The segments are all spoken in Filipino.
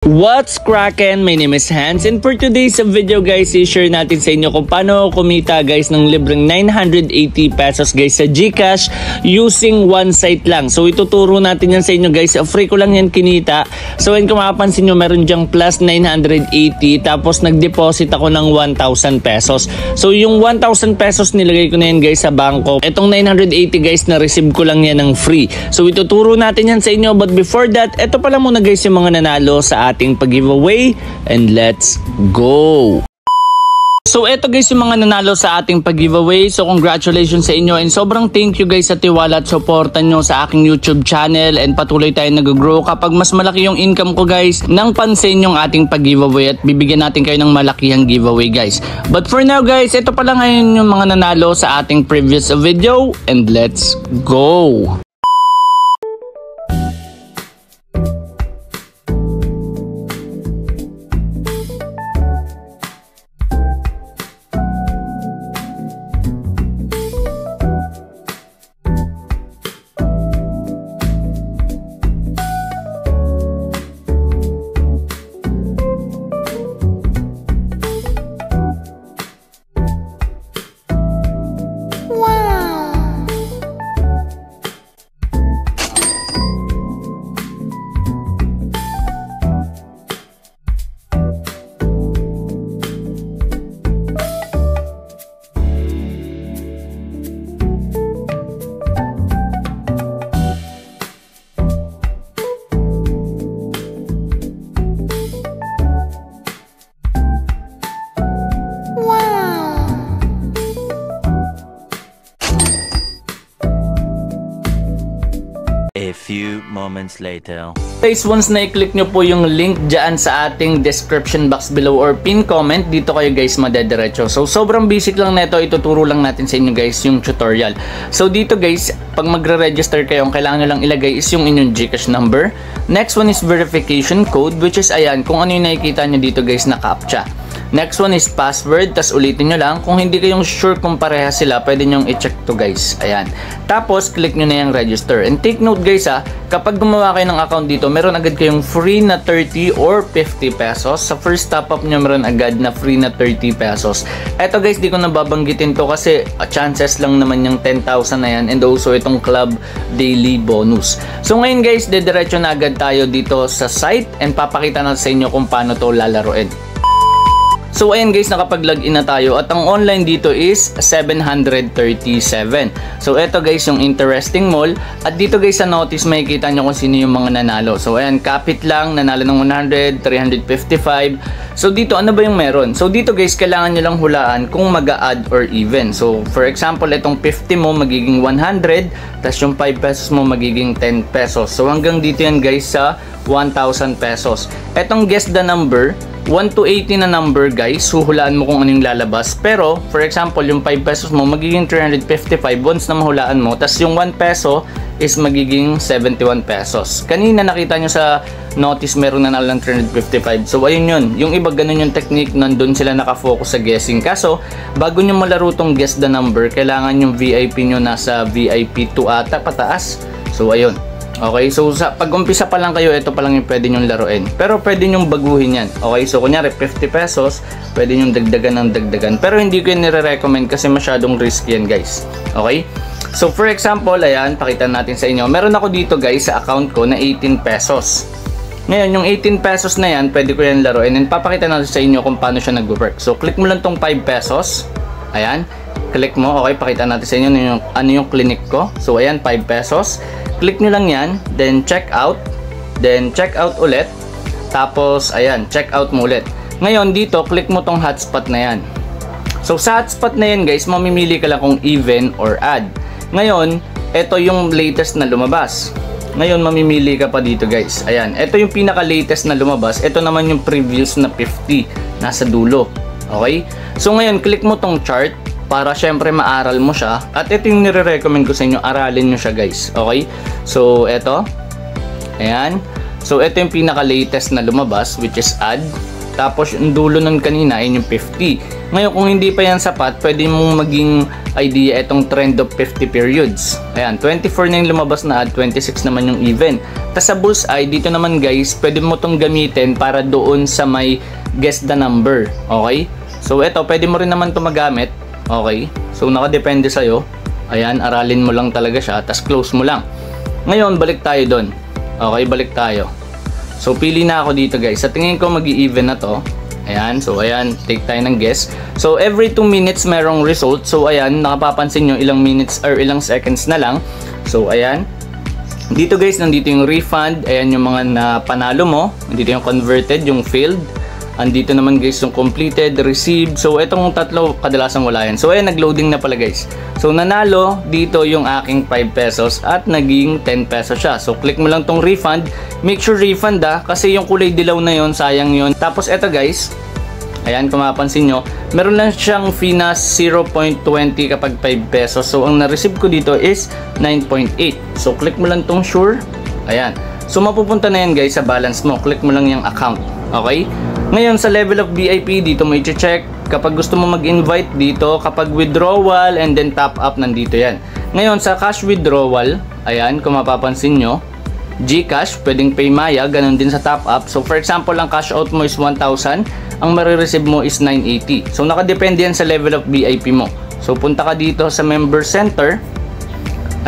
What's crackin'? My name is Hans, and for today's video guys, i-share natin sa inyo kung paano kumita guys ng libreng 980 pesos guys sa GCash using one site lang. So ituturo natin yan sa inyo guys, free ko lang yan kinita. So and kung mapapansin nyo, meron dyang plus 980 tapos nag-deposit ako ng 1,000 pesos. So yung 1,000 pesos nilagay ko na yan guys sa bangko. Etong 980 guys, na-receive ko lang yan ng free. So ituturo natin yan sa inyo, but before that, eto pala muna guys yung mga nanalo sa ating pag-giveaway, and let's go! So eto guys yung mga nanalo sa ating pag-giveaway. So congratulations sa inyo, and sobrang thank you guys sa tiwala at suporta nyo sa aking YouTube channel, and patuloy tayo nag-grow. Kapag mas malaki yung income ko guys, nang pansin yung ating pag-giveaway at bibigyan natin kayo ng malakihang giveaway guys. But for now guys, ito pala ngayon yung mga nanalo sa ating previous video, and let's go! A few moments later. Guys, once na i-click nyo po yung link dyan sa ating description box below or pin comment, dito kayo guys madediretso. So sobrang basic lang nito, ituturo lang natin sa inyo guys yung tutorial. So dito guys, pag magre-register kayo, ang kailangan nyo lang ilagay is yung inyong GCash number. Next one is verification code, which is ayan, kung ano yung nakikita nyo dito guys na CAPTCHA. Next one is password, tas ulitin nyo lang. Kung hindi kayong sure kung pareha sila, pwede nyong i-check to guys. Ayan. Tapos, click nyo na yung register. And take note guys kapag gumawa kayo ng account dito, meron agad kayong free na 30 or 50 pesos. Sa first top up nyo, meron agad na free na 30 pesos. Eto guys, di ko nababanggitin to kasi chances lang naman yung 10,000 na yan. And also itong club daily bonus. So ngayon guys, dediretso na agad tayo dito sa site and papakita natin sa inyo kung paano to lalaroin. So ayan guys, nakapag-login na tayo at ang online dito is 737. So eto guys yung interesting mall, at dito guys sa notice makikita nyo kung sino yung mga nanalo. So ayan, kapit lang, nanalo ng 100, 355. So dito ano ba yung meron? So dito guys, kailangan nyo lang hulaan kung mag-a-add or even. So for example, itong 50 mo magiging 100, tas yung 5 pesos mo magiging 10 pesos. So hanggang dito yan guys sa 1,000 pesos. Etong guess the number, 1 to 80 na number guys, huhulaan mo kung ano yung lalabas. Pero for example, yung 5 pesos mo magiging 355 once na mahulaan mo, tas yung 1 peso is magiging 71 pesos. Kanina nakita nyo sa notice meron na lang 355. So ayun yun, yung iba ganun yung technique, nandun sila nakafocus sa guessing. Kaso bago nyo malaro tong guess the number, kailangan yung VIP nyo nasa VIP 2 ata pataas. So ayun. Okay, so sa pag-umpisa pa lang kayo, ito pa lang yung pwede nyong laruin. Pero pwede nyong baguhin yan. Okay, so kunyari 50 pesos, pwede nyong dagdagan ng dagdagan. Pero hindi ko yung nire-recommend kasi masyadong risky yan guys. Okay? So for example, ayan, pakita natin sa inyo. Meron ako dito guys sa account ko na 18 pesos. Ngayon, yung 18 pesos na yan, pwede ko yan laruin. And papakita natin sa inyo kung paano siya nag-work. So click mo lang tong 5 pesos. Ayan, click mo. Okay, pakita natin sa inyo ano yung clinic ko. So ayan, 5 pesos. Click nyo lang yan, then check out, then check out ulit, tapos ayan, check out mo ulit. Ngayon dito, click mo tong hotspot na yan. So sa hotspot na yan guys, mamimili ka lang kung even or add. Ngayon, ito yung latest na lumabas. Ngayon mamimili ka pa dito guys. Ayan, ito yung pinaka latest na lumabas. Ito naman yung previous na 50 nasa dulo. Okay? So ngayon, click mo tong chart para syempre maaral mo siya. At ito yung nire-recommend ko sa inyo, aralin nyo siya guys. Okay? So ito. Ayan. So ito yung pinaka latest na lumabas, which is add. Tapos yung dulo nun kanina ay yung 50. Ngayon kung hindi pa yan sapat, pwede mong maging idea itong trend of 50 periods. Ayan, 24 na yung lumabas na odd, 26 naman yung even. Tapos sa bullseye, dito naman guys, pwede mo itong gamitin para doon sa may guess the number. Okay? So ito, pwede mo rin naman ito magamit. Okay? So nakadepende sa'yo. Ayan, aralin mo lang talaga siya, tapos close mo lang. Ngayon, balik tayo doon. Okay, balik tayo. So pili na ako dito guys. Sa tingin ko mag-i-even na to. Ayan, so ayan, take tayo ng guess. So every 2 minutes merong result. So ayan, nakapapansin nyo ilang minutes or ilang seconds na lang. So ayan. Dito guys, nandito yung refund. Ayan yung mga napanalo mo. Nandito yung converted, yung failed. Andito naman guys yung completed, received. So itong tatlo kadalasan wala yan. So ayan, nag-loading na pala guys. So nanalo dito yung aking 5 pesos at naging 10 pesos siya. So click mo lang tong refund. Make sure refund kasi yung kulay dilaw na yon, sayang yon. Tapos eto guys, ayan kung mapapansin nyo, meron lang siyang fee na 0.20 kapag 5 pesos. So ang na-receive ko dito is 9.8. So click mo lang tong sure. Ayan. So mapupunta na yan guys sa balance mo. Click mo lang yung account. Okay? Ngayon sa level of VIP, dito mo i-check. Kapag gusto mo mag-invite dito, kapag withdrawal and then top up, nandito yan. Ngayon sa cash withdrawal, ayan kung mapapansin nyo, GCash, pwedeng Paymaya, ganun din sa top up. So for example, ang cash out mo is 1,000, ang marireceive mo is 980. So nakadepende yan sa level of VIP mo. So punta ka dito sa member center.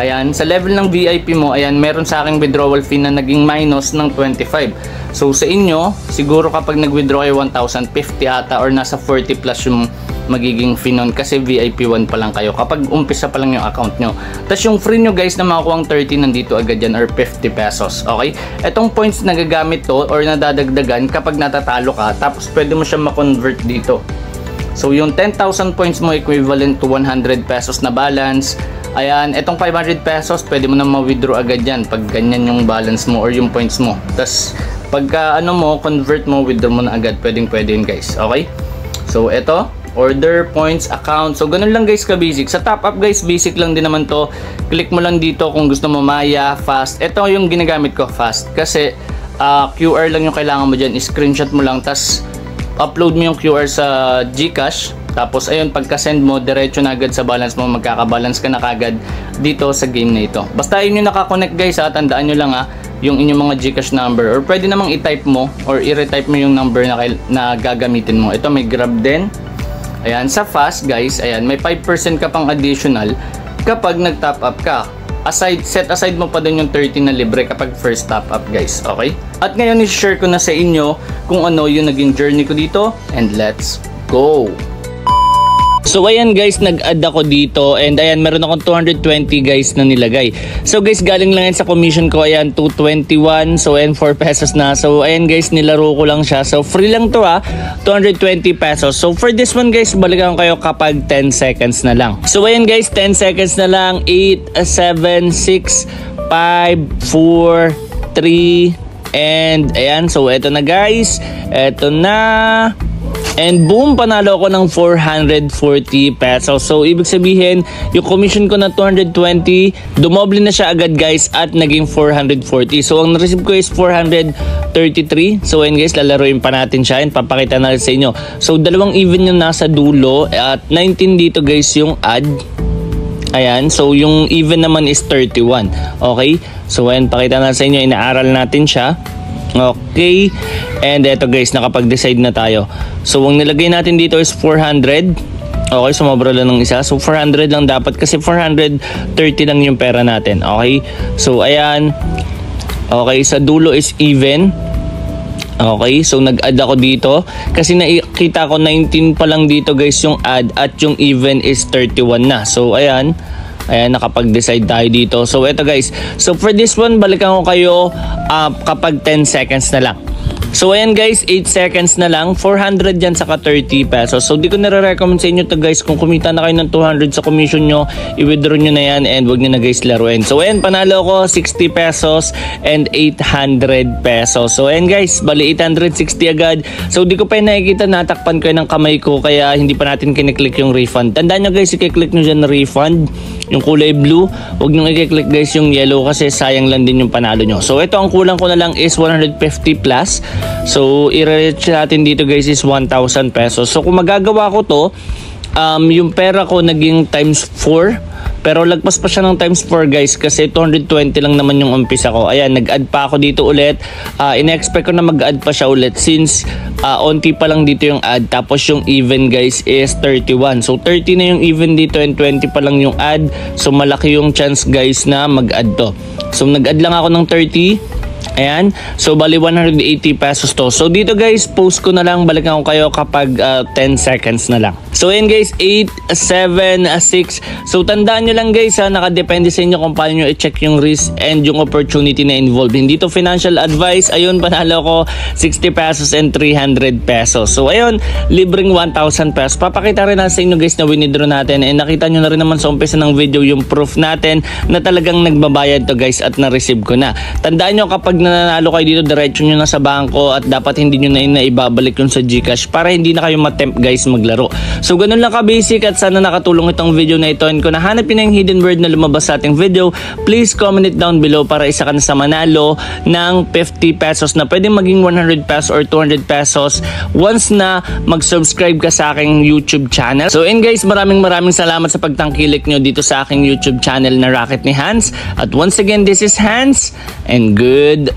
Ayan, sa level ng VIP mo, ayan, meron sa aking withdrawal fee na naging minus ng 25. So sa inyo, siguro kapag nag-withdraw kayo 1,050 ata or nasa 40 plus yung magiging fee nun kasi VIP 1 pa lang kayo kapag umpisa pa lang yung account nyo. Tapos yung free nyo guys na makakuha ang 30 nandito agad yan or 50 pesos. Okay? Etong points na gagamit to or nadadagdagan kapag natatalo ka, tapos pwede mo siya ma-convert dito. So yung 10,000 points mo equivalent to 100 pesos na balance. Ayan, etong 500 pesos, pwede mo na ma-withdraw agad yan pag ganyan yung balance mo or yung points mo. Tapos, pagka ano mo, convert mo, withdraw mo na agad. Pwede yun guys. Okay? So, eto, order, points, account. So, ganun lang guys ka-basic. Sa top up guys, basic lang din naman to. Click mo lang dito kung gusto mo Maya, fast. Ito yung ginagamit ko, fast. Kasi, QR lang yung kailangan mo dyan. Screenshot mo lang, tas upload mo yung QR sa GCash. Tapos ayun, pagka-send mo, diretso na agad sa balance mo, magkaka-balance ka na kagad dito sa game na ito. Basta yun yung nakakonect guys ha, tandaan nyo lang ha, yung inyong mga GCash number or pwede namang i-type mo or i-retype mo yung number na gagamitin mo. Ito may grab din. Ayan, sa fast guys, ayan, may 5% ka pang additional kapag nag-top up ka. Set aside mo pa dun yung 30 na libre kapag first top up guys, okay? At ngayon i-share ko na sa inyo kung ano yung naging journey ko dito and let's go! So ayan guys, nag-add ako dito and ayan, meron akong 220 guys na nilagay. So guys, galing lang yan sa commission ko, ayan, 221. So ayan, 4 pesos na. So ayan guys, nilaro ko lang siya. So free lang to 220 pesos. So for this one guys, balikan kayo kapag 10 seconds na lang. So ayan guys, 10 seconds na lang. 8, 7, 6, 5, 4, 3, and ayan, so eto na guys. Eto na. And boom, panalo ko ng 440 pesos. So, ibig sabihin, yung commission ko na 220, dumoble na siya agad guys at naging 440. So, ang na-receive ko is 433. So, ayun guys, lalaroin pa natin siya and papakita na sa inyo. So, dalawang even yung nasa dulo at 19 dito guys yung add. Ayan, so yung even naman is 31. Okay? So, ayun, pakita na sa inyo, inaaral natin siya. Okay, and eto guys, nakapag-decide na tayo. So ang nilagay natin dito is 400. Okay, sumobra lang ng isa. So 400 lang dapat kasi 430 lang yung pera natin. Okay, so ayan. Okay, sa dulo is even. Okay, so nag-add ako dito kasi nakita ko 19 pa lang dito guys yung add at yung even is 31 na. So ayan. Ayan, nakapag-decide tayo dito. So, eto guys. So, for this one, balikan ko kayo kapag 10 seconds na lang. So, ayan guys, 8 seconds na lang. 400 yan saka 30 pesos. So, di ko nare-recommend sa inyo to guys. Kung kumita na kayo ng 200 sa commission nyo, i-withdraw nyo na yan and wag nyo na guys laruin. So, ayan, panalo ko 60 pesos and 800 pesos. So, ayan guys, bali 860 agad. So, di ko pa yung nakikita, natakpan ko ng kamay ko kaya hindi pa natin kiniklik yung refund. Tandaan nyo guys, i-click nyo dyan na refund. Yung kulay blue, wag nyo i-click guys yung yellow kasi sayang lang din yung panalo nyo. So, ito ang kulang ko na lang is 150 plus. So i-reach natin dito guys is 1,000 pesos. So kung magagawa ko to, yung pera ko naging times 4. Pero lagpas pa siya ng times 4 guys kasi 220 lang naman yung umpisa ko. Ayan, nag-add pa ako dito ulit. In-expect ko na mag-add pa siya ulit since onti pa lang dito yung add. Tapos yung even guys is 31. So 30 na yung even dito and 20 pa lang yung add. So malaki yung chance guys na mag-add to. So nag-add lang ako ng 30. Ayan. So, bali 180 pesos to. So, dito guys, post ko na lang. Balikan ko kayo kapag 10 seconds na lang. So, ayan guys, 8, 7, 6. So, tandaan nyo lang guys ha, nakadepende sa inyo kung paano nyo i-check yung risk and yung opportunity na involved. Hindi to financial advice. Ayun, panalo ko 60 pesos and 300 pesos. So, ayun, libreng 1,000 pesos. Papakita rin na sa inyo guys na winidraw natin. And nakita nyo na rin naman sa umpisa ng video yung proof natin na talagang nagbabayad to guys at na-receive ko na. Tandaan nyo kapag nanalo kayo dito, diretso nyo na sa bangko at dapat hindi nyo na ibabalik yun sa GCash para hindi na kayo matempt guys maglaro. So ganun lang ka-basic at sana nakatulong itong video na ito. And kung nahanap yun yung hidden word na lumabas sa ating video, please comment it down below para isa ka na sa manalo ng 50 pesos na pwede maging 100 pesos or 200 pesos once na mag-subscribe ka sa aking YouTube channel. So and guys, maraming salamat sa pagtangkilik nyo dito sa aking YouTube channel na Racket ni Hans. At once again, this is Hans and goodbye.